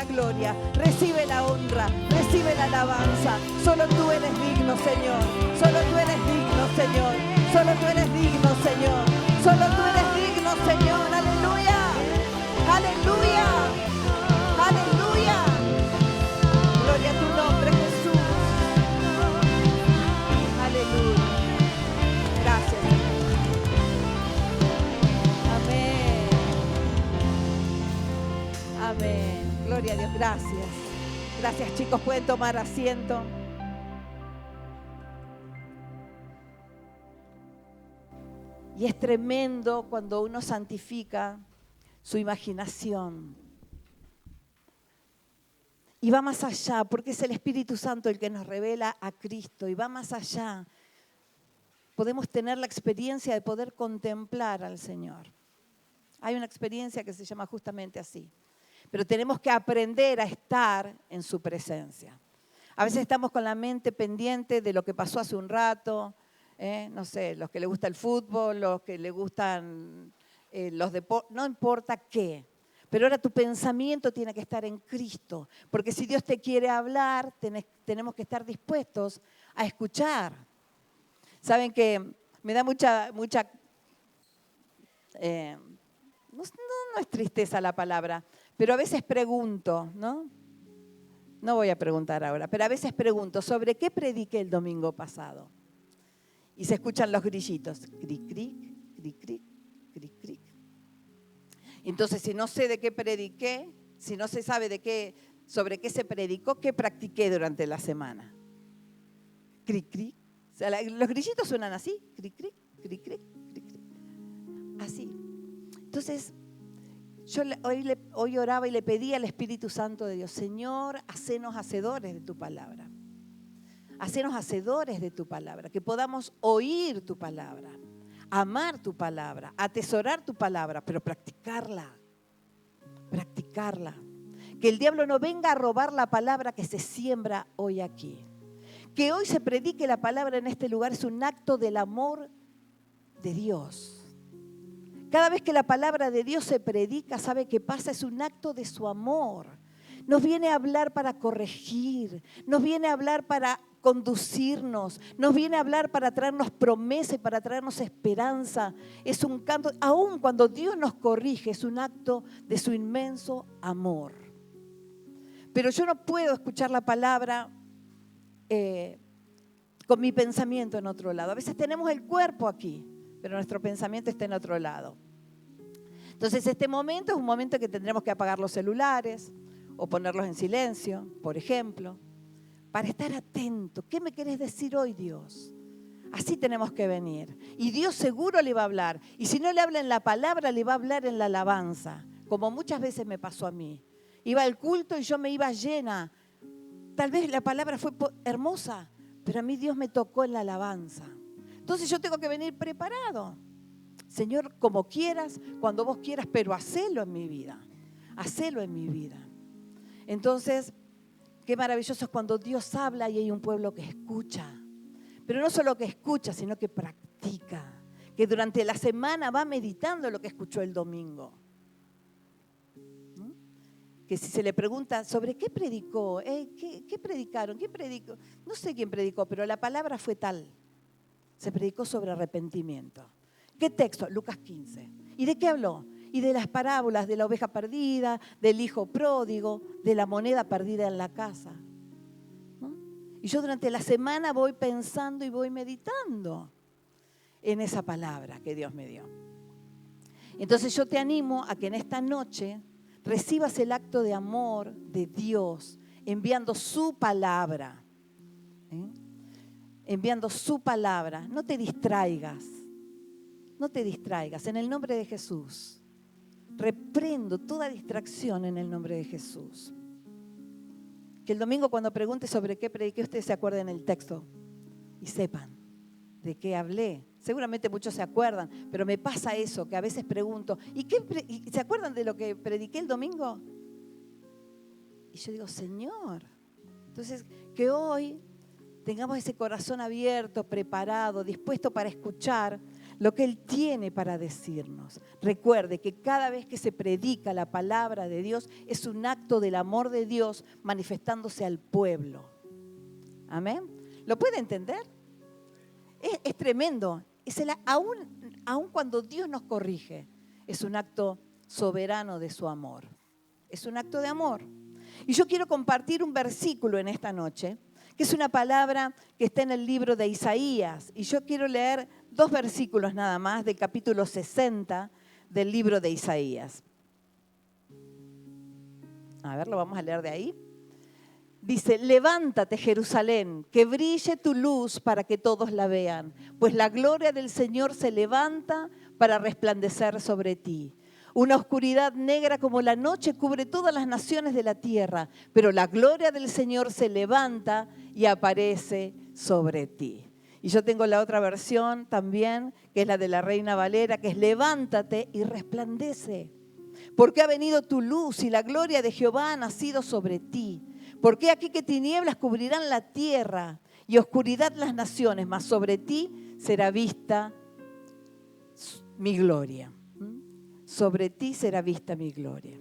la gloria, recibe la honra, recibe la alabanza. Solo tú eres digno, Señor. Solo tú eres digno, Señor. Solo tú eres digno, Señor. Solo tú eres digno, Señor. Aleluya. Aleluya. Aleluya. Gloria a tu nombre, Jesús. Aleluya. Gracias. Amén. Amén. Gloria a Dios. Gracias. Gracias, chicos. Pueden tomar asiento. Y es tremendo cuando uno santifica su imaginación. Y va más allá, porque es el Espíritu Santo el que nos revela a Cristo. Y va más allá. Podemos tener la experiencia de poder contemplar al Señor. Hay una experiencia que se llama justamente así. Pero tenemos que aprender a estar en su presencia. A veces estamos con la mente pendiente de lo que pasó hace un rato, no sé, los que les gusta el fútbol, los que les gustan los deportes, no importa qué. Pero ahora tu pensamiento tiene que estar en Cristo, porque si Dios te quiere hablar, tenemos que estar dispuestos a escuchar. Saben que me da mucha no es tristeza la palabra, pero a veces pregunto, ¿no? No voy a preguntar ahora, pero a veces pregunto, ¿sobre qué prediqué el domingo pasado? Y se escuchan los grillitos, cric, cric, cric, cric, cric, cric. Entonces, si no sé de qué prediqué, si no se sabe sobre qué se predicó, ¿qué practiqué durante la semana? Cric, cric. O sea, los grillitos suenan así, cric, cric, cric, cric, cric, cric. Así. Entonces, yo hoy oraba y le pedí al Espíritu Santo de Dios, Señor, hacenos hacedores de tu palabra. Hacenos hacedores de tu palabra, que podamos oír tu palabra, amar tu palabra, atesorar tu palabra, pero practicarla. Practicarla. Que el diablo no venga a robar la palabra que se siembra hoy aquí. Que hoy se predique la palabra en este lugar es un acto del amor de Dios. Cada vez que la palabra de Dios se predica, ¿sabe qué pasa? Es un acto de su amor. Nos viene a hablar para corregir, nos viene a hablar para conducirnos, nos viene a hablar para traernos promesa y para traernos esperanza. Es un canto, aun cuando Dios nos corrige, es un acto de su inmenso amor. Pero yo no puedo escuchar la palabra con mi pensamiento en otro lado. A veces tenemos el cuerpo aquí, pero nuestro pensamiento está en otro lado. Entonces este momento es un momento que tendremos que apagar los celulares o ponerlos en silencio, por ejemplo, para estar atento. ¿Qué me querés decir hoy, Dios? Así tenemos que venir. Y Dios seguro le va a hablar. Y si no le habla en la palabra, le va a hablar en la alabanza, como muchas veces me pasó a mí. Iba al culto y yo me iba llena. Tal vez la palabra fue hermosa, pero a mí Dios me tocó en la alabanza. Entonces yo tengo que venir preparado. Señor, como quieras, cuando vos quieras, pero hacelo en mi vida. Hacelo en mi vida. Entonces, qué maravilloso es cuando Dios habla y hay un pueblo que escucha. Pero no solo que escucha, sino que practica. Que durante la semana va meditando lo que escuchó el domingo. ¿No? Que si se le pregunta, ¿sobre qué predicó? ¿Qué predicaron? ¿Quién predicó? No sé quién predicó, pero la palabra fue tal. Se predicó sobre arrepentimiento. ¿Qué texto? Lucas 15. ¿Y de qué habló? Y de las parábolas de la oveja perdida, del hijo pródigo, de la moneda perdida en la casa. ¿No? Y yo durante la semana voy pensando y voy meditando en esa palabra que Dios me dio. Entonces yo te animo a que en esta noche recibas el acto de amor de Dios enviando su palabra. Enviando su palabra. No te distraigas. No te distraigas. En el nombre de Jesús. Reprendo toda distracción en el nombre de Jesús. Que el domingo cuando pregunte sobre qué prediqué, ustedes se acuerden el texto y sepan de qué hablé. Seguramente muchos se acuerdan, pero me pasa eso, que a veces pregunto, ¿y se acuerdan de lo que prediqué el domingo? Y yo digo, Señor, entonces que hoy tengamos ese corazón abierto, preparado, dispuesto para escuchar lo que Él tiene para decirnos. Recuerde que cada vez que se predica la palabra de Dios es un acto del amor de Dios manifestándose al pueblo. Amén. ¿Lo puede entender? Es tremendo. Aún cuando Dios nos corrige, es un acto soberano de su amor. Es un acto de amor. Y yo quiero compartir un versículo en esta noche, que es una palabra que está en el libro de Isaías. Y yo quiero leer 2 versículos nada más del capítulo 60 del libro de Isaías. A ver, lo vamos a leer de ahí. Dice, levántate Jerusalén, que brille tu luz para que todos la vean, pues la gloria del Señor se levanta para resplandecer sobre ti. Una oscuridad negra como la noche cubre todas las naciones de la tierra, pero la gloria del Señor se levanta y aparece sobre ti. Y yo tengo la otra versión también, que es la de la Reina Valera, que es levántate y resplandece, porque ha venido tu luz y la gloria de Jehová ha nacido sobre ti. Porque aquí que tinieblas cubrirán la tierra y oscuridad las naciones, mas sobre ti será vista mi gloria. Sobre ti será vista mi gloria.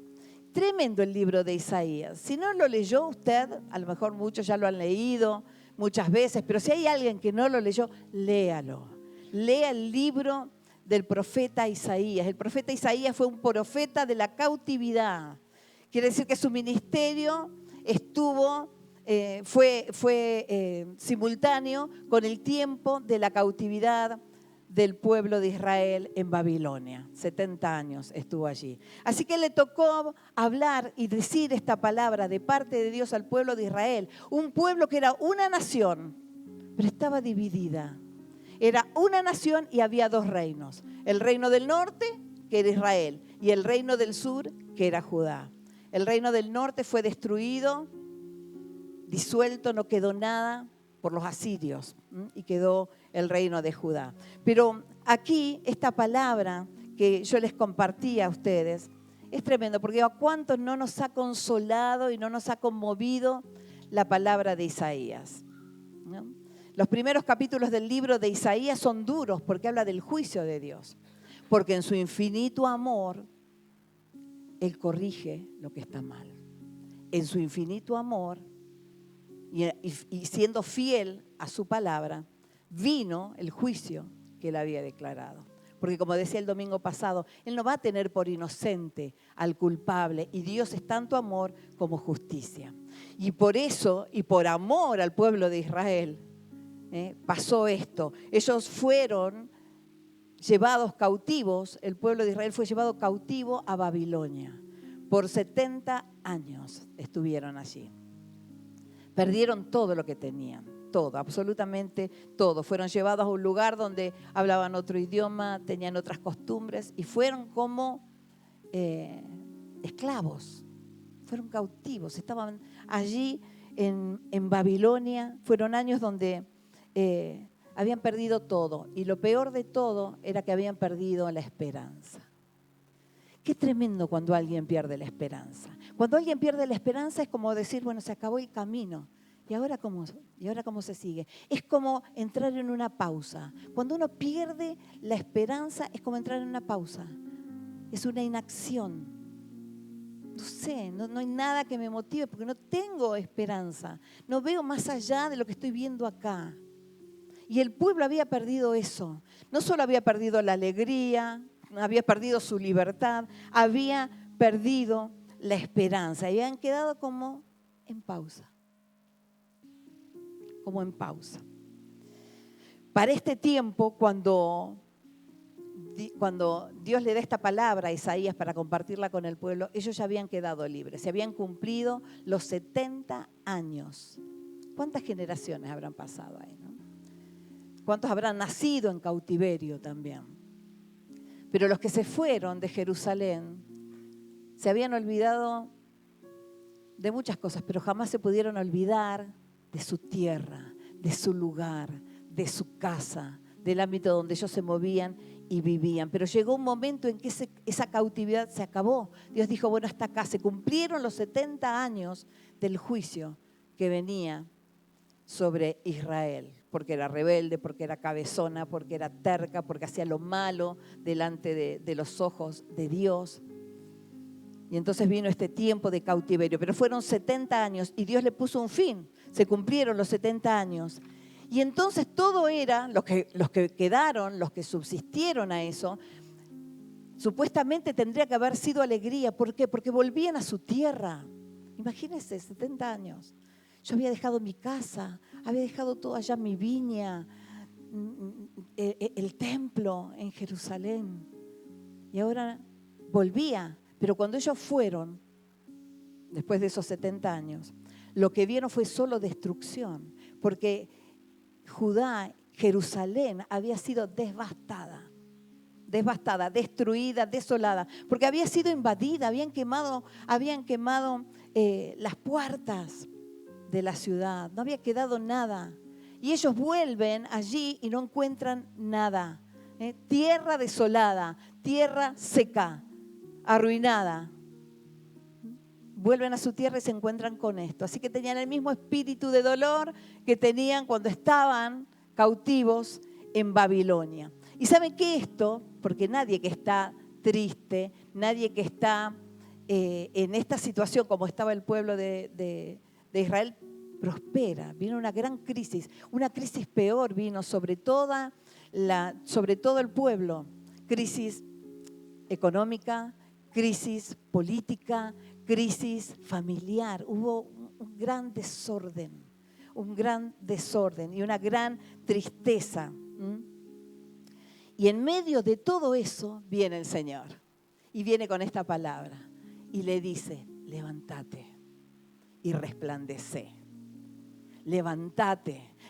Tremendo el libro de Isaías. Si no lo leyó usted, a lo mejor muchos ya lo han leído muchas veces, pero si hay alguien que no lo leyó, léalo. Lea el libro del profeta Isaías. El profeta Isaías fue un profeta de la cautividad. Quiere decir que su ministerio fue simultáneo con el tiempo de la cautividad del pueblo de Israel en Babilonia. 70 años estuvo allí. Así que le tocó hablar y decir esta palabra de parte de Dios al pueblo de Israel. Un pueblo que era una nación, pero estaba dividida. Era una nación y había 2 reinos. El reino del norte, que era Israel, y el reino del sur, que era Judá. El reino del norte fue destruido, disuelto, no quedó nada por los asirios y quedó el reino de Judá. Pero aquí esta palabra que yo les compartí a ustedes es tremendo, porque a cuántos no nos ha consolado y no nos ha conmovido la palabra de Isaías, ¿no? Los primeros capítulos del libro de Isaías son duros porque habla del juicio de Dios, porque en su infinito amor Él corrige lo que está mal. En su infinito amor y siendo fiel a su palabra, vino el juicio que Él había declarado. Porque como decía el domingo pasado, Él no va a tener por inocente al culpable, y Dios es tanto amor como justicia. Y por eso, y por amor al pueblo de Israel, pasó esto. Ellos fueron llevados cautivos, el pueblo de Israel fue llevado cautivo a Babilonia. Por 70 años estuvieron allí. Perdieron todo lo que tenían, todo, absolutamente todo. Fueron llevados a un lugar donde hablaban otro idioma, tenían otras costumbres y fueron como esclavos, fueron cautivos. Estaban allí en Babilonia, fueron años donde habían perdido todo, y lo peor de todo era que habían perdido la esperanza. Qué tremendo cuando alguien pierde la esperanza. Cuando alguien pierde la esperanza es como decir, bueno, se acabó el camino. ¿Y ahora cómo se sigue? Es como entrar en una pausa. Cuando uno pierde la esperanza es como entrar en una pausa. Es una inacción. No sé, no hay nada que me motive porque no tengo esperanza. No veo más allá de lo que estoy viendo acá. Y el pueblo había perdido eso. No solo había perdido la alegría, había perdido su libertad, había perdido la esperanza. Y habían quedado como en pausa. Como en pausa. Para este tiempo, cuando Dios le da esta palabra a Isaías para compartirla con el pueblo, ellos ya habían quedado libres. Se habían cumplido los 70 años. ¿Cuántas generaciones habrán pasado ahí, no? ¿Cuántos habrán nacido en cautiverio también? Pero los que se fueron de Jerusalén se habían olvidado de muchas cosas, pero jamás se pudieron olvidar de su tierra, de su lugar, de su casa, del ámbito donde ellos se movían y vivían. Pero llegó un momento en que esa cautividad se acabó. Dios dijo, bueno, hasta acá. Se cumplieron los 70 años del juicio que venía sobre Israel. porque era rebelde, porque era cabezona, porque era terca, porque hacía lo malo delante de los ojos de Dios. Y entonces vino este tiempo de cautiverio, pero fueron 70 años y Dios le puso un fin, se cumplieron los 70 años. Y entonces todo era, los que quedaron, los que subsistieron a eso, supuestamente tendría que haber sido alegría. ¿Por qué? Porque volvían a su tierra. Imagínense, 70 años. Yo había dejado mi casa, había dejado todo allá, mi viña, el templo en Jerusalén. Y ahora volvía. Pero cuando ellos fueron, después de esos 70 años, lo que vieron fue solo destrucción. Porque Judá, Jerusalén, había sido devastada, destruida, desolada, porque había sido invadida, habían quemado las puertas de la ciudad, no había quedado nada. Y ellos vuelven allí y no encuentran nada. Tierra desolada, tierra seca, arruinada. Vuelven a su tierra y se encuentran con esto. Así que tenían el mismo espíritu de dolor que tenían cuando estaban cautivos en Babilonia. Y saben que esto, porque nadie que está triste, nadie que está en esta situación como estaba el pueblo de Israel, prospera. Vino una gran crisis, una crisis peor vino sobre todo el pueblo. Crisis económica, crisis política, crisis familiar. Hubo un gran desorden y una gran tristeza. Y en medio de todo eso viene el Señor y viene con esta palabra y le dice: levántate y resplandece.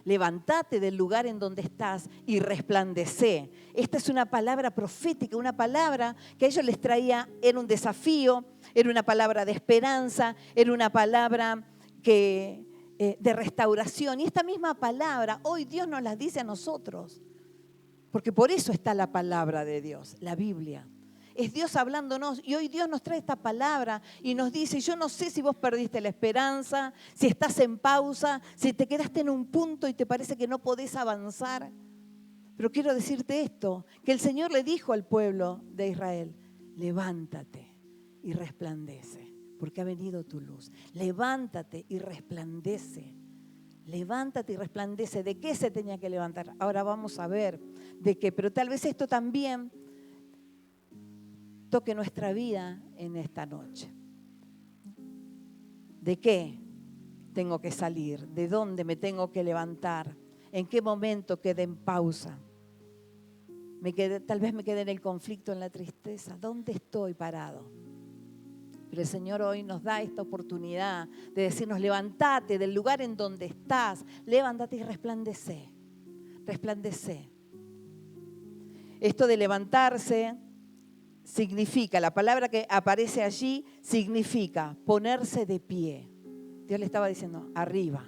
Levántate del lugar en donde estás y resplandece. Esta es una palabra profética, una palabra que a ellos les traía, era un desafío, era una palabra de esperanza, era una palabra de restauración. Y esta misma palabra hoy Dios nos la dice a nosotros, porque por eso está la palabra de Dios, la Biblia. Es Dios hablándonos y hoy Dios nos trae esta palabra y nos dice: yo no sé si vos perdiste la esperanza, si estás en pausa, si te quedaste en un punto y te parece que no podés avanzar. Pero quiero decirte esto, que el Señor le dijo al pueblo de Israel: levántate y resplandece, porque ha venido tu luz. Levántate y resplandece. Levántate y resplandece. ¿De qué se tenía que levantar? Ahora vamos a ver de qué, pero tal vez esto también toque nuestra vida en esta noche. ¿De qué tengo que salir? ¿De dónde me tengo que levantar? ¿En qué momento quedé en pausa? Tal vez me quedé en el conflicto, en la tristeza. ¿Dónde estoy parado? Pero el Señor hoy nos da esta oportunidad de decirnos: levántate del lugar en donde estás, levántate y resplandece. Resplandece. Esto de levantarse significa, la palabra que aparece allí significa ponerse de pie. Dios le estaba diciendo: arriba,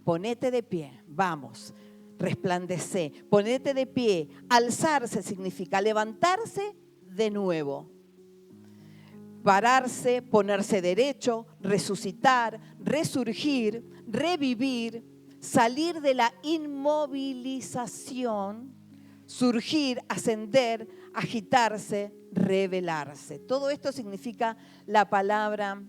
ponete de pie, vamos, resplandece, ponete de pie. Alzarse significa levantarse de nuevo. Pararse, ponerse derecho, resucitar, resurgir, revivir, salir de la inmovilización, surgir, ascender, agitarse, revelarse. Todo esto significa la palabra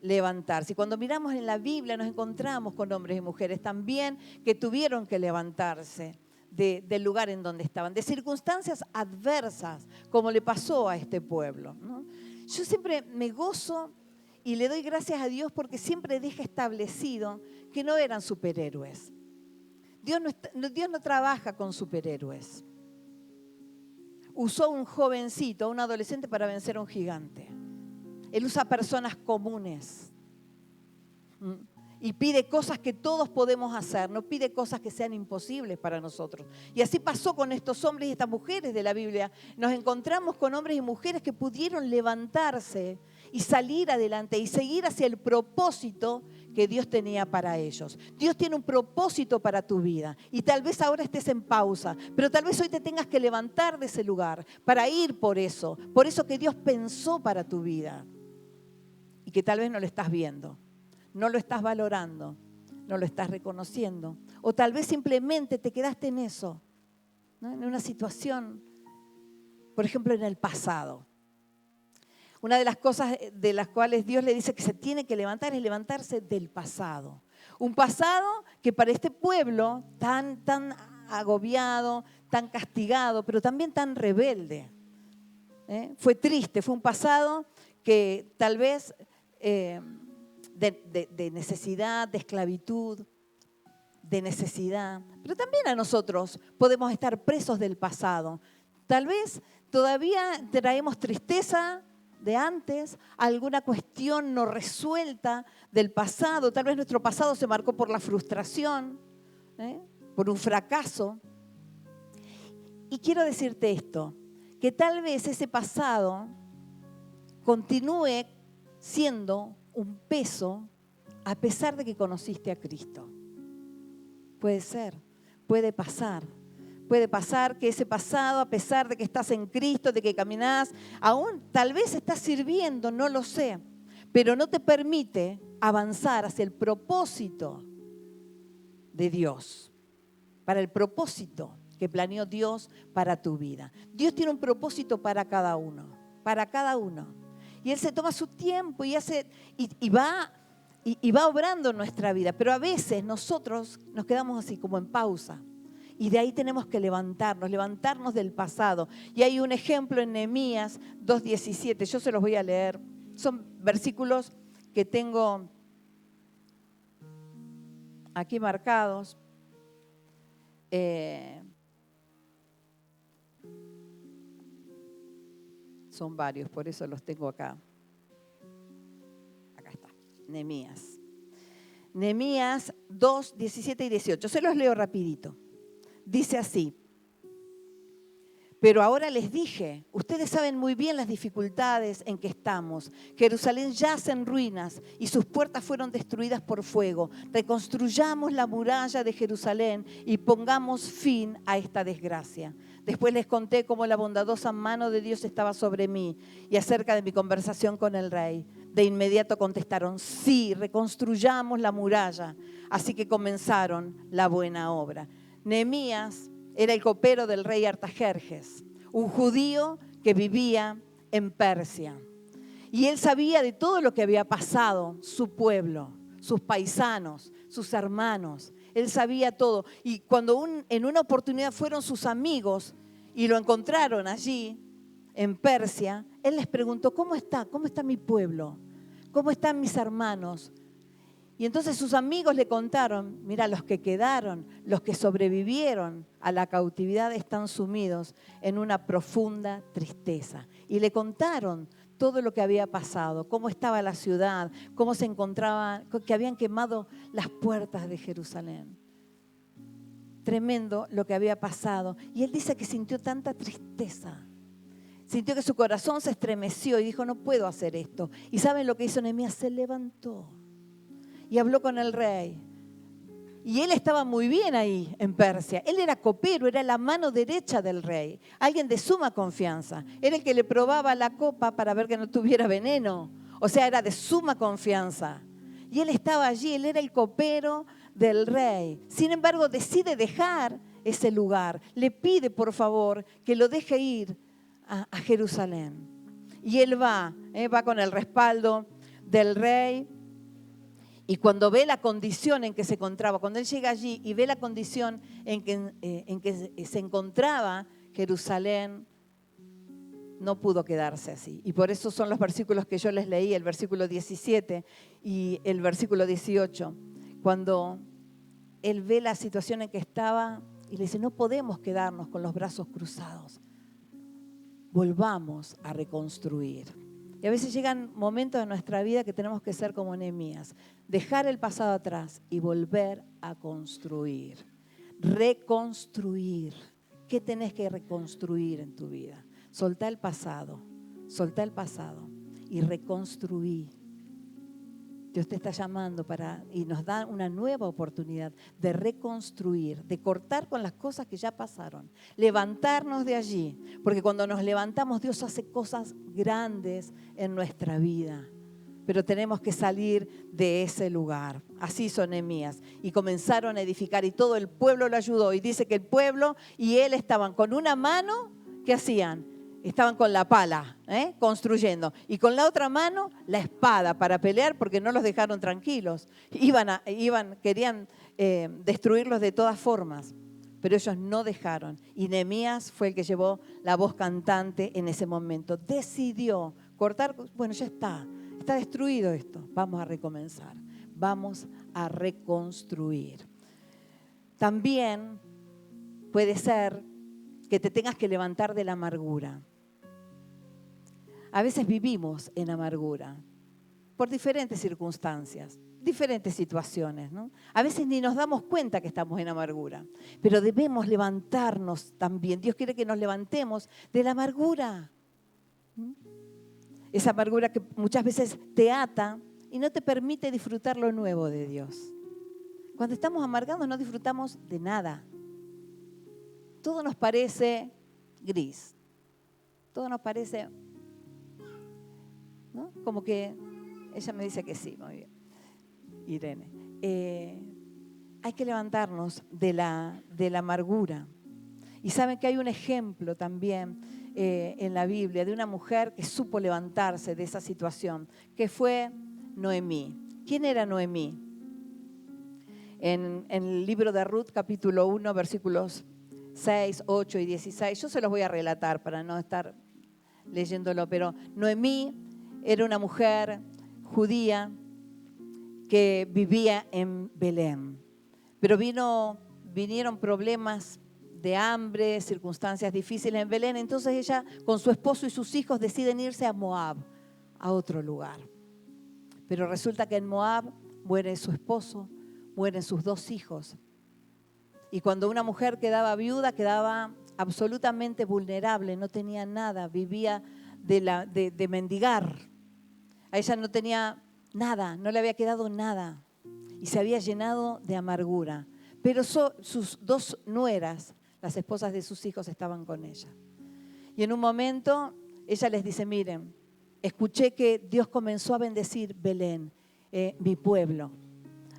levantarse. Y cuando miramos en la Biblia nos encontramos con hombres y mujeres también que tuvieron que levantarse del lugar en donde estaban, de circunstancias adversas, como le pasó a este pueblo, ¿no? Yo siempre me gozo y le doy gracias a Dios porque siempre deja establecido que no eran superhéroes. Dios no trabaja con superhéroes. Usó un jovencito, un adolescente para vencer a un gigante. Él usa personas comunes y pide cosas que todos podemos hacer, no pide cosas que sean imposibles para nosotros. Y así pasó con estos hombres y estas mujeres de la Biblia. Nos encontramos con hombres y mujeres que pudieron levantarse y salir adelante y seguir hacia el propósito que Dios tenía para ellos. Dios tiene un propósito para tu vida y tal vez ahora estés en pausa, pero tal vez hoy te tengas que levantar de ese lugar para ir por eso que Dios pensó para tu vida y que tal vez no lo estás viendo, no lo estás valorando, no lo estás reconociendo o tal vez simplemente te quedaste en eso, ¿no? En una situación, por ejemplo, en el pasado. Una de las cosas de las cuales Dios le dice que se tiene que levantar es levantarse del pasado. Un pasado que para este pueblo tan agobiado, tan castigado, pero también tan rebelde, fue triste, fue un pasado que tal vez de necesidad, de esclavitud, de necesidad. Pero también a nosotros podemos estar presos del pasado. Tal vez todavía traemos tristeza de antes, alguna cuestión no resuelta del pasado. Tal vez nuestro pasado se marcó por la frustración, por un fracaso. Y quiero decirte esto, que tal vez ese pasado continúe siendo un peso a pesar de que conociste a Cristo. Puede ser, puede pasar. Puede pasar que ese pasado, a pesar de que estás en Cristo, de que caminás, aún tal vez estás sirviendo, no lo sé, pero no te permite avanzar hacia el propósito de Dios, para el propósito que planeó Dios para tu vida. Dios tiene un propósito para cada uno, para cada uno. Y Él se toma su tiempo y va obrando en nuestra vida, pero a veces nosotros nos quedamos así como en pausa. Y de ahí tenemos que levantarnos del pasado. Y hay un ejemplo en Nehemías 2:17, yo se los voy a leer. Son versículos que tengo aquí marcados. Son varios, por eso los tengo acá. Acá está, Nehemías. Nehemías 2:17 y 18. Se los leo rapidito. Dice así: pero ahora les dije, ustedes saben muy bien las dificultades en que estamos. Jerusalén yace en ruinas y sus puertas fueron destruidas por fuego. Reconstruyamos la muralla de Jerusalén y pongamos fin a esta desgracia. Después les conté cómo la bondadosa mano de Dios estaba sobre mí y acerca de mi conversación con el rey. De inmediato contestaron, sí, reconstruyamos la muralla. Así que comenzaron la buena obra. Nehemías era el copero del rey Artajerjes, un judío que vivía en Persia. Y él sabía de todo lo que había pasado, su pueblo, sus paisanos, sus hermanos. Él sabía todo. Y cuando en una oportunidad fueron sus amigos y lo encontraron allí, en Persia, él les preguntó, ¿cómo está? ¿Cómo está mi pueblo? ¿Cómo están mis hermanos? Y entonces sus amigos le contaron, mira, los que quedaron, los que sobrevivieron a la cautividad están sumidos en una profunda tristeza. Y le contaron todo lo que había pasado, cómo estaba la ciudad, cómo se encontraba, que habían quemado las puertas de Jerusalén. Tremendo lo que había pasado. Y él dice que sintió tanta tristeza. Sintió que su corazón se estremeció y dijo, no puedo hacer esto. ¿Y saben lo que hizo Nehemías? Se levantó y habló con el rey. Y él estaba muy bien ahí en Persia. Él era copero, era la mano derecha del rey. Alguien de suma confianza. Era el que le probaba la copa para ver que no tuviera veneno. O sea, era de suma confianza. Y él estaba allí, él era el copero del rey. Sin embargo, decide dejar ese lugar. Le pide, por favor, que lo deje ir a Jerusalén. Y él va con el respaldo del rey. Y cuando ve la condición en que se encontraba, cuando él llega allí y ve la condición en que se encontraba Jerusalén, no pudo quedarse así. Y por eso son los versículos que yo les leí, el versículo 17 y el versículo 18. Cuando él ve la situación en que estaba y le dice, no podemos quedarnos con los brazos cruzados. Volvamos a reconstruir. Y a veces llegan momentos de nuestra vida que tenemos que ser como Nehemías, dejar el pasado atrás y volver a construir, reconstruir. ¿Qué tenés que reconstruir en tu vida? Soltá el pasado y reconstruí. Dios te está llamando y nos da una nueva oportunidad de reconstruir, de cortar con las cosas que ya pasaron, levantarnos de allí, porque cuando nos levantamos Dios hace cosas grandes en nuestra vida. pero tenemos que salir de ese lugar. Así hizo Nehemías. Y comenzaron a edificar y todo el pueblo lo ayudó. Y dice que el pueblo y él estaban con una mano, ¿qué hacían? Estaban con la pala, construyendo. Y con la otra mano, la espada para pelear porque no los dejaron tranquilos. Querían destruirlos de todas formas. Pero ellos no dejaron. Y Nehemías fue el que llevó la voz cantante en ese momento. Decidió cortar, bueno, ya está destruido esto, vamos a recomenzar, vamos a reconstruir. También puede ser que te tengas que levantar de la amargura. A veces vivimos en amargura por diferentes circunstancias, diferentes situaciones, ¿no? A veces ni nos damos cuenta que estamos en amargura, pero debemos levantarnos también. Dios quiere que nos levantemos de la amargura. Esa amargura que muchas veces te ata y no te permite disfrutar lo nuevo de Dios. Cuando estamos amargados no disfrutamos de nada. Todo nos parece gris. Todo nos parece, ¿no? Como que ella me dice que sí, muy bien. Irene. Hay que levantarnos de la amargura. Y saben que hay un ejemplo también en la Biblia de una mujer que supo levantarse de esa situación, que fue Noemí. ¿Quién era Noemí? En el libro de Ruth, capítulo 1, versículos 6, 8 y 16, yo se los voy a relatar para no estar leyéndolo, pero Noemí era una mujer judía que vivía en Belén, pero vinieron problemas de hambre, circunstancias difíciles en Belén, entonces ella con su esposo y sus hijos deciden irse a Moab, a otro lugar. Pero resulta que en Moab muere su esposo, mueren sus 2 hijos. Y cuando una mujer quedaba viuda, quedaba absolutamente vulnerable, no tenía nada, vivía de mendigar. A ella no tenía nada, no le había quedado nada y se había llenado de amargura. Pero sus 2 nueras, las esposas de sus hijos, estaban con ella. Y en un momento ella les dice, miren, escuché que Dios comenzó a bendecir Belén, mi pueblo.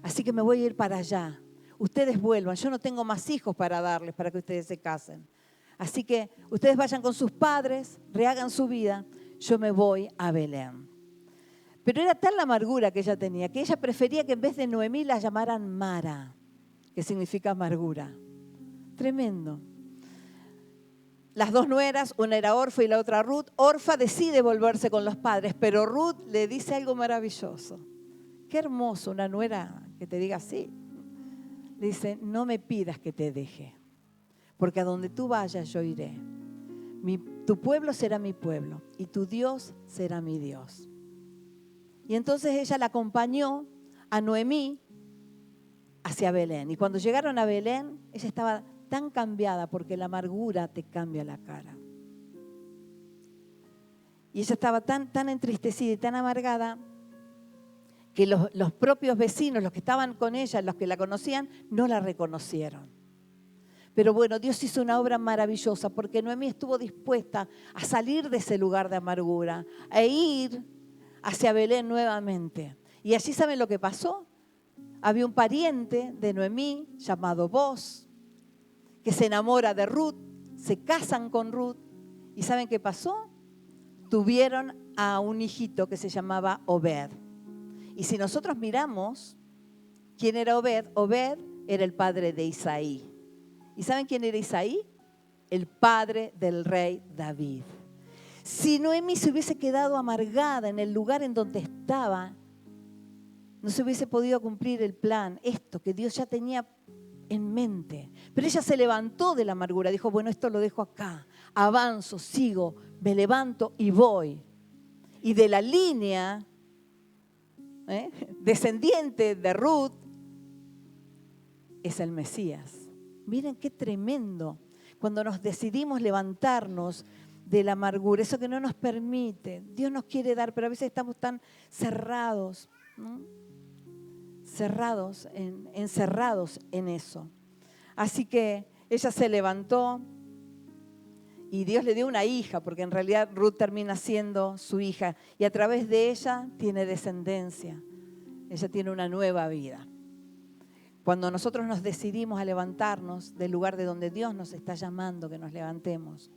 Así que me voy a ir para allá. Ustedes vuelvan, yo no tengo más hijos para darles para que ustedes se casen. Así que ustedes vayan con sus padres, rehagan su vida, yo me voy a Belén. Pero era tal la amargura que ella tenía, que ella prefería que en vez de Noemí la llamaran Mara, que significa amargura. Tremendo. Las 2 nueras, una era Orfa y la otra Ruth. Orfa decide volverse con los padres, pero Ruth le dice algo maravilloso. Qué hermoso una nuera que te diga así. Le dice, no me pidas que te deje, porque a donde tú vayas yo iré. Tu pueblo será mi pueblo y tu Dios será mi Dios. Y entonces ella la acompañó a Noemí hacia Belén. Y cuando llegaron a Belén, ella estaba tan cambiada porque la amargura te cambia la cara. Y ella estaba tan entristecida y tan amargada que los propios vecinos, los que estaban con ella, los que la conocían, no la reconocieron. Pero bueno, Dios hizo una obra maravillosa porque Noemí estuvo dispuesta a salir de ese lugar de amargura, a ir hacia Belén nuevamente. Y allí, ¿saben lo que pasó? Había un pariente de Noemí llamado Boz, que se enamora de Ruth, se casan con Ruth. ¿Y saben qué pasó? Tuvieron a un hijito que se llamaba Obed. Y si nosotros miramos quién era Obed, Obed era el padre de Isaí. ¿Y saben quién era Isaí? El padre del rey David. Si Noemí se hubiese quedado amargada en el lugar en donde estaba, no se hubiese podido cumplir el plan, esto que Dios ya tenía en mente. Pero ella se levantó de la amargura, dijo, bueno, esto lo dejo acá, avanzo, sigo, me levanto y voy. Y de la línea descendiente de Ruth es el Mesías. Miren qué tremendo cuando nos decidimos levantarnos de la amargura, eso que no nos permite. Dios nos quiere dar, pero a veces estamos tan cerrados, ¿no? Encerrados en eso. Así que ella se levantó Y Dios le dio una hija, porque en realidad Ruth termina siendo su hija. Y a través de ella tiene descendencia. Ella tiene una nueva vida. Cuando nosotros nos decidimos a levantarnos del lugar de donde Dios nos está llamando, que nos levantemos,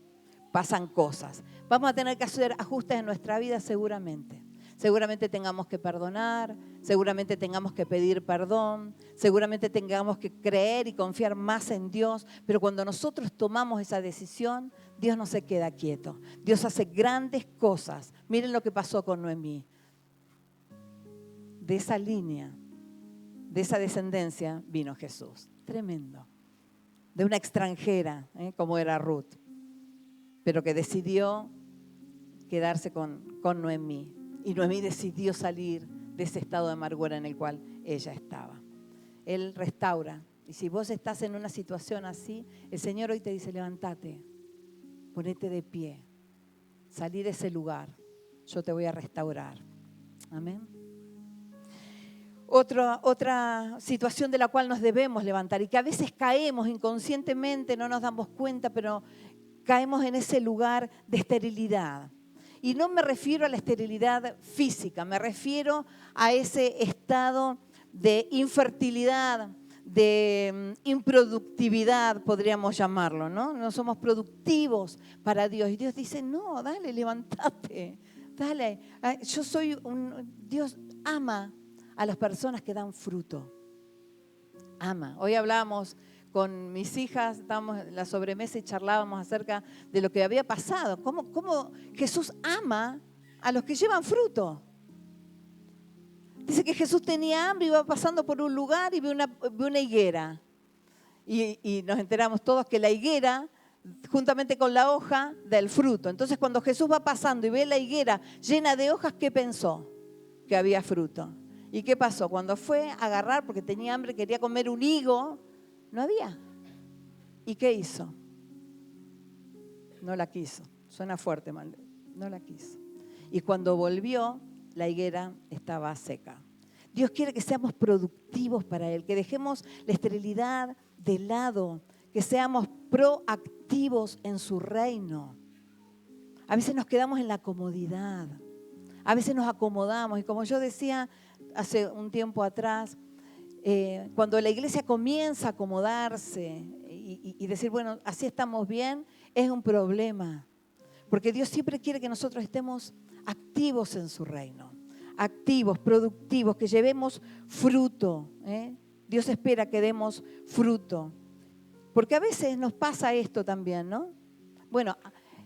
pasan cosas. Vamos a tener que hacer ajustes en nuestra vida seguramente. Seguramente tengamos que perdonar, seguramente tengamos que pedir perdón, seguramente tengamos que creer y confiar más en Dios, pero cuando nosotros tomamos esa decisión, Dios no se queda quieto. Dios hace grandes cosas. Miren lo que pasó con Noemí. De esa línea, de esa descendencia, vino Jesús. Tremendo. De una extranjera, como era Ruth, pero que decidió quedarse con Noemí. Y Noemí decidió salir de ese estado de amargura en el cual ella estaba. Él restaura. Y si vos estás en una situación así, el Señor hoy te dice, levántate, ponete de pie, salí de ese lugar, yo te voy a restaurar. Amén. Otra situación de la cual nos debemos levantar y que a veces caemos inconscientemente, no nos damos cuenta, pero caemos en ese lugar de esterilidad. Y no me refiero a la esterilidad física, me refiero a ese estado de infertilidad, de improductividad, podríamos llamarlo, ¿no? No somos productivos para Dios. Y Dios dice, no, dale, levántate, dale. Dios ama a las personas que dan fruto. Ama. Hoy hablamos con mis hijas, estábamos en la sobremesa y charlábamos acerca de lo que había pasado. ¿Cómo Jesús ama a los que llevan fruto? Dice que Jesús tenía hambre, iba pasando por un lugar y vio una higuera. Y nos enteramos todos que la higuera, juntamente con la hoja, da el fruto. Entonces cuando Jesús va pasando y ve la higuera llena de hojas, ¿qué pensó? Que había fruto. ¿Y qué pasó? Cuando fue a agarrar, porque tenía hambre, quería comer un higo, no había. ¿Y qué hizo? No la quiso. Suena fuerte, mal. No la quiso. Y cuando volvió, la higuera estaba seca. Dios quiere que seamos productivos para Él, que dejemos la esterilidad de lado, que seamos proactivos en su reino. A veces nos quedamos en la comodidad, a veces nos acomodamos y como yo decía hace un tiempo atrás, cuando la iglesia comienza a acomodarse y decir, bueno, así estamos bien, es un problema. Porque Dios siempre quiere que nosotros estemos activos en su reino, activos, productivos, que llevemos fruto. Dios espera que demos fruto. Porque a veces nos pasa esto también, ¿no? Bueno,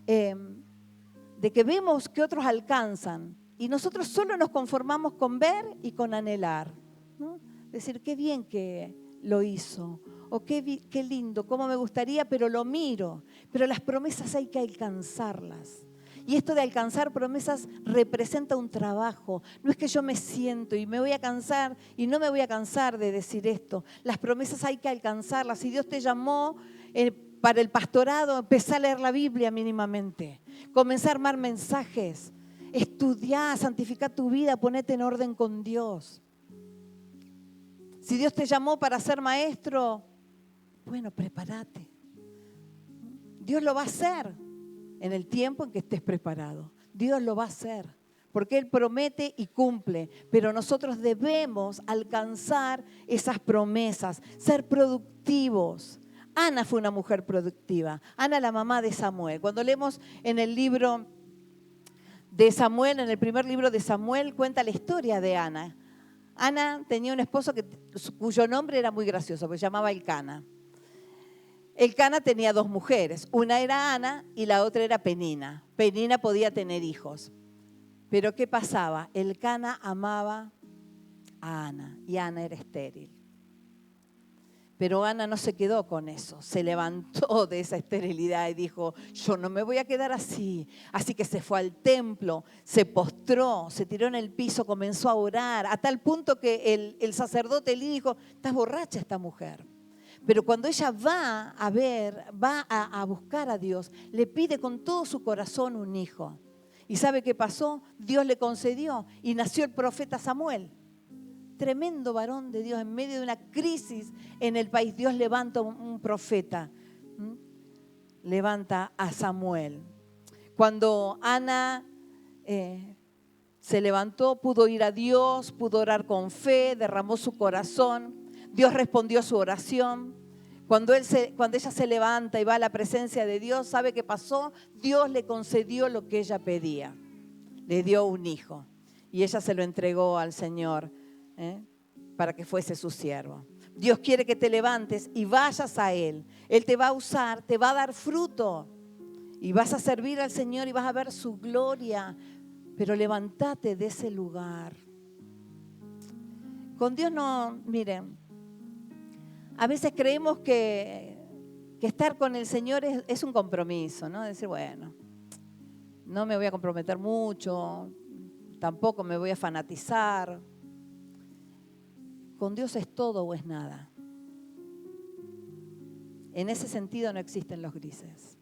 de que vemos que otros alcanzan y nosotros solo nos conformamos con ver y con anhelar, ¿no? Decir, qué bien que lo hizo, o qué lindo, cómo me gustaría, pero lo miro. Pero las promesas hay que alcanzarlas. Y esto de alcanzar promesas representa un trabajo. No es que yo me siento y me voy a cansar y no me voy a cansar de decir esto. Las promesas hay que alcanzarlas. Si Dios te llamó para el pastorado, empezá a leer la Biblia mínimamente. Comenzá a armar mensajes. Estudiá, santificá tu vida, ponete en orden con Dios. Si Dios te llamó para ser maestro, bueno, prepárate. Dios lo va a hacer en el tiempo en que estés preparado. Dios lo va a hacer, porque Él promete y cumple, pero nosotros debemos alcanzar esas promesas, ser productivos. Ana fue una mujer productiva. Ana, la mamá de Samuel. Cuando leemos en el libro de Samuel, en el primer libro de Samuel, cuenta la historia de Ana. Ana tenía un esposo cuyo nombre era muy gracioso, porque se llamaba Elcana. Elcana tenía dos mujeres, una era Ana y la otra era Penina. Penina podía tener hijos. Pero ¿qué pasaba? Elcana amaba a Ana y Ana era estéril. Pero Ana no se quedó con eso, se levantó de esa esterilidad y dijo, yo no me voy a quedar así. Así que se fue al templo, se postró, se tiró en el piso, comenzó a orar, a tal punto que el sacerdote le dijo, estás borracha esta mujer. Pero cuando ella va a buscar a Dios, le pide con todo su corazón un hijo. ¿Y sabe qué pasó? Dios le concedió y nació el profeta Samuel. Tremendo varón de Dios, en medio de una crisis en el país, Dios levanta un profeta. levanta a Samuel. Cuando Ana se levantó, pudo ir a Dios, pudo orar con fe, derramó su corazón. Dios respondió su oración. Cuando ella se levanta y va a la presencia de Dios, ¿sabe qué pasó? Dios le concedió lo que ella pedía. Le dio un hijo. Y ella se lo entregó al Señor para que fuese su siervo. Dios quiere que te levantes y vayas a Él. Él te va a usar, te va a dar fruto. Y vas a servir al Señor y vas a ver su gloria. Pero levántate de ese lugar. Con Dios no, miren, a veces creemos que estar con el Señor es un compromiso, ¿no? Decir, bueno, no me voy a comprometer mucho, tampoco me voy a fanatizar. Con Dios es todo o es nada. En ese sentido no existen los grises.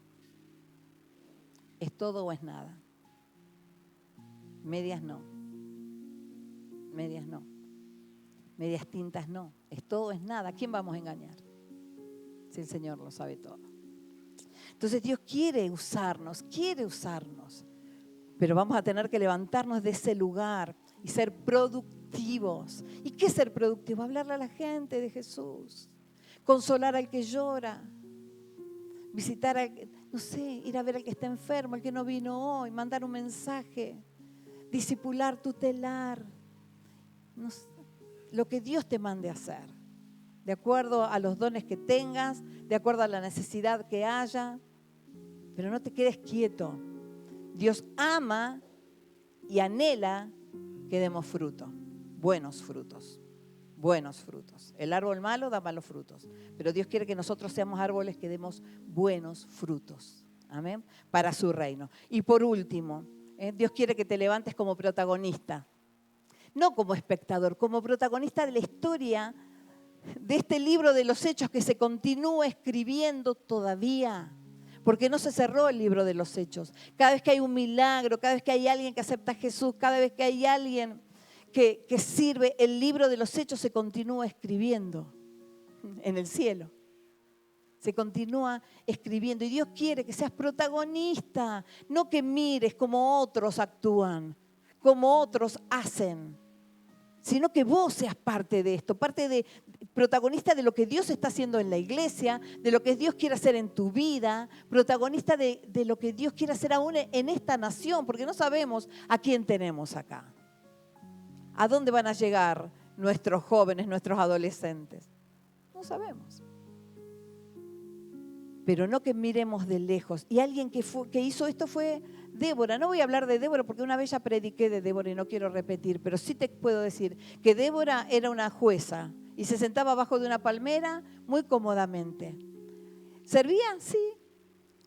Es todo o es nada. Medias no. Medias no. Medias tintas no. Es todo o es nada. ¿A quién vamos a engañar? Si el Señor lo sabe todo. Entonces Dios quiere usarnos. Pero vamos a tener que levantarnos de ese lugar y ser productivos. ¿Y qué es ser productivo? Hablarle a la gente de Jesús. Consolar al que llora. Visitar al que, no sé, ir a ver al que está enfermo, al que no vino hoy, mandar un mensaje, discipular, tutelar, no sé, lo que Dios te mande a hacer, de acuerdo a los dones que tengas, de acuerdo a la necesidad que haya, pero no te quedes quieto. Dios ama y anhela que demos fruto, buenos frutos. Buenos frutos. El árbol malo da malos frutos, pero Dios quiere que nosotros seamos árboles que demos buenos frutos. Amén. Para su reino. Y por último, Dios quiere que te levantes como protagonista, no como espectador, como protagonista de la historia de este libro de los Hechos que se continúa escribiendo todavía. Porque no se cerró el libro de los Hechos. Cada vez que hay un milagro, cada vez que hay alguien que acepta a Jesús, cada vez que hay alguien que sirve, el libro de los Hechos se continúa escribiendo en el cielo. Se continúa escribiendo y Dios quiere que seas protagonista, no que mires como otros actúan, como otros hacen, sino que vos seas parte de esto, protagonista de lo que Dios está haciendo en la iglesia, de lo que Dios quiere hacer en tu vida, protagonista de lo que Dios quiere hacer aún en esta nación, porque no sabemos a quién tenemos acá. ¿A dónde van a llegar nuestros jóvenes, nuestros adolescentes? No sabemos. Pero no que miremos de lejos. Y alguien que hizo esto fue Débora. No voy a hablar de Débora porque una vez ya prediqué de Débora y no quiero repetir, pero sí te puedo decir que Débora era una jueza y se sentaba abajo de una palmera muy cómodamente. ¿Servía? Sí.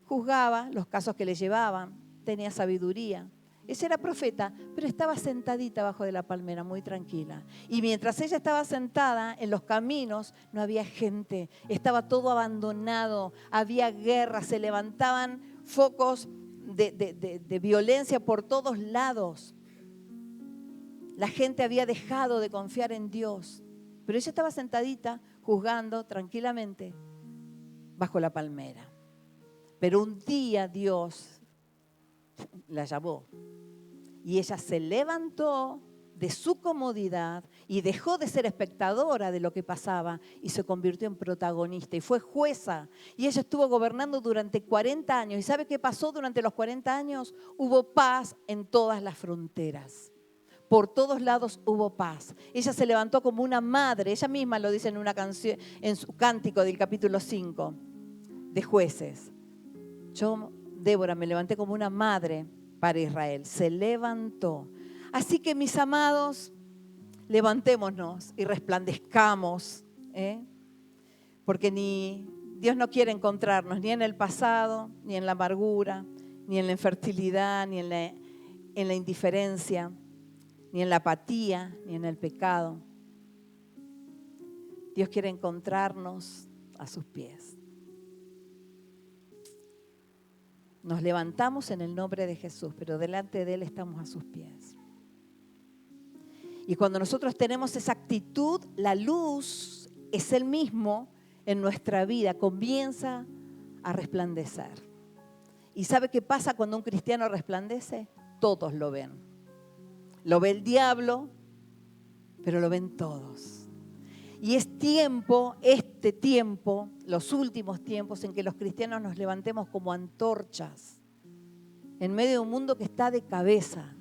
Juzgaba los casos que le llevaban, tenía sabiduría. Ella era profeta, pero estaba sentadita abajo de la palmera, muy tranquila. Y mientras ella estaba sentada en los caminos, no había gente, estaba todo abandonado, había guerra, se levantaban focos de violencia por todos lados. La gente había dejado de confiar en Dios, pero ella estaba sentadita, juzgando tranquilamente, bajo la palmera. Pero un día Dios la llamó y ella se levantó de su comodidad y dejó de ser espectadora de lo que pasaba y se convirtió en protagonista y fue jueza. Y ella estuvo gobernando durante 40 años. ¿Y sabe qué pasó durante los 40 años? Hubo paz en todas las fronteras. Por todos lados hubo paz. Ella se levantó como una madre. Ella misma lo dice en una canción, en su cántico del capítulo 5 de Jueces. Yo, Débora, me levanté como una madre para Israel. Se levantó. Así que, mis amados, levantémonos y resplandezcamos, porque Dios no quiere encontrarnos ni en el pasado, ni en la amargura, ni en la infertilidad, ni en la indiferencia, ni en la apatía, ni en el pecado. Dios quiere encontrarnos a sus pies. Nos levantamos en el nombre de Jesús, pero delante de Él estamos a sus pies. Y cuando nosotros tenemos esa actitud, la luz es Él mismo en nuestra vida. Comienza a resplandecer. ¿Y sabe qué pasa cuando un cristiano resplandece? Todos lo ven. Lo ve el diablo, pero lo ven todos. Y es tiempo, los últimos tiempos en que los cristianos nos levantemos como antorchas en medio de un mundo que está de cabeza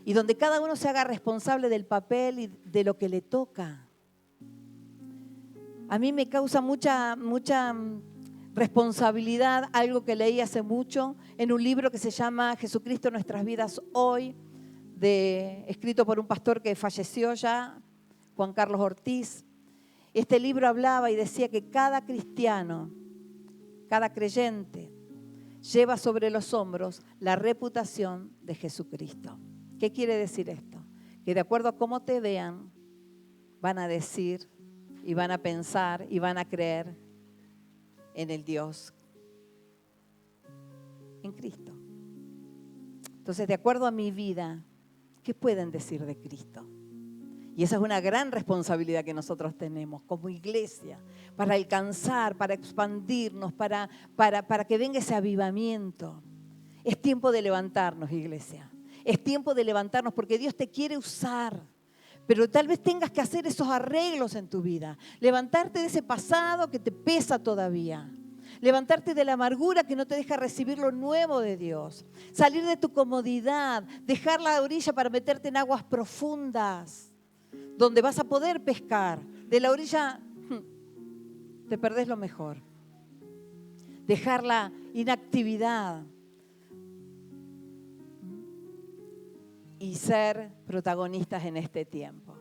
y donde cada uno se haga responsable del papel y de lo que le toca. A mí me causa mucha responsabilidad algo que leí hace mucho en un libro que se llama Jesucristo, nuestras vidas hoy, escrito por un pastor que falleció ya, Juan Carlos Ortiz. Este libro hablaba y decía que cada cristiano, cada creyente, lleva sobre los hombros la reputación de Jesucristo. ¿Qué quiere decir esto? Que de acuerdo a cómo te vean, van a decir y van a pensar y van a creer en el Dios, en Cristo. Entonces, de acuerdo a mi vida, ¿qué pueden decir de Cristo? Y esa es una gran responsabilidad que nosotros tenemos como iglesia, para alcanzar, para expandirnos, para que venga ese avivamiento. Es tiempo de levantarnos, iglesia. Es tiempo de levantarnos porque Dios te quiere usar. Pero tal vez tengas que hacer esos arreglos en tu vida. Levantarte de ese pasado que te pesa todavía. Levantarte de la amargura que no te deja recibir lo nuevo de Dios. Salir de tu comodidad, dejar la orilla para meterte en aguas profundas, donde vas a poder pescar. De la orilla te perdés lo mejor. Dejar la inactividad y ser protagonistas en este tiempo.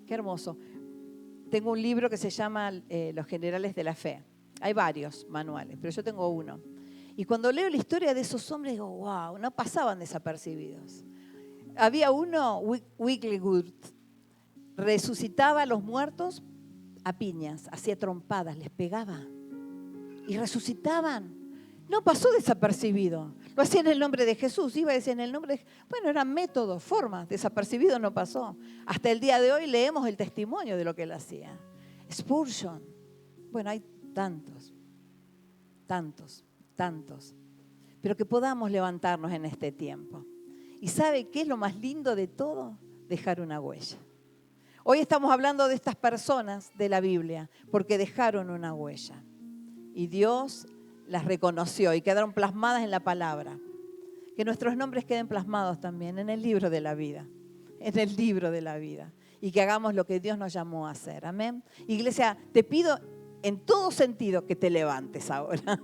Qué hermoso. Tengo un libro que se llama Los Generales de la Fe. Hay varios manuales, pero yo tengo uno. Y cuando leo la historia de esos hombres, digo, wow, no pasaban desapercibidos. Había uno, Wigglesworth, resucitaba a los muertos a piñas, hacía trompadas, les pegaba y resucitaban. No pasó desapercibido. Lo hacía en el nombre de Jesús. Iba a decir en el nombre de... Bueno, eran métodos, formas. Desapercibido no pasó. Hasta el día de hoy leemos el testimonio de lo que él hacía. Spurgeon. Bueno, hay tantos. Pero que podamos levantarnos en este tiempo. ¿Y sabe qué es lo más lindo de todo? Dejar una huella. Hoy estamos hablando de estas personas de la Biblia porque dejaron una huella. Y Dios las reconoció y quedaron plasmadas en la palabra. Que nuestros nombres queden plasmados también en el libro de la vida. En el libro de la vida. Y que hagamos lo que Dios nos llamó a hacer. Amén. Iglesia, te pido en todo sentido que te levantes ahora.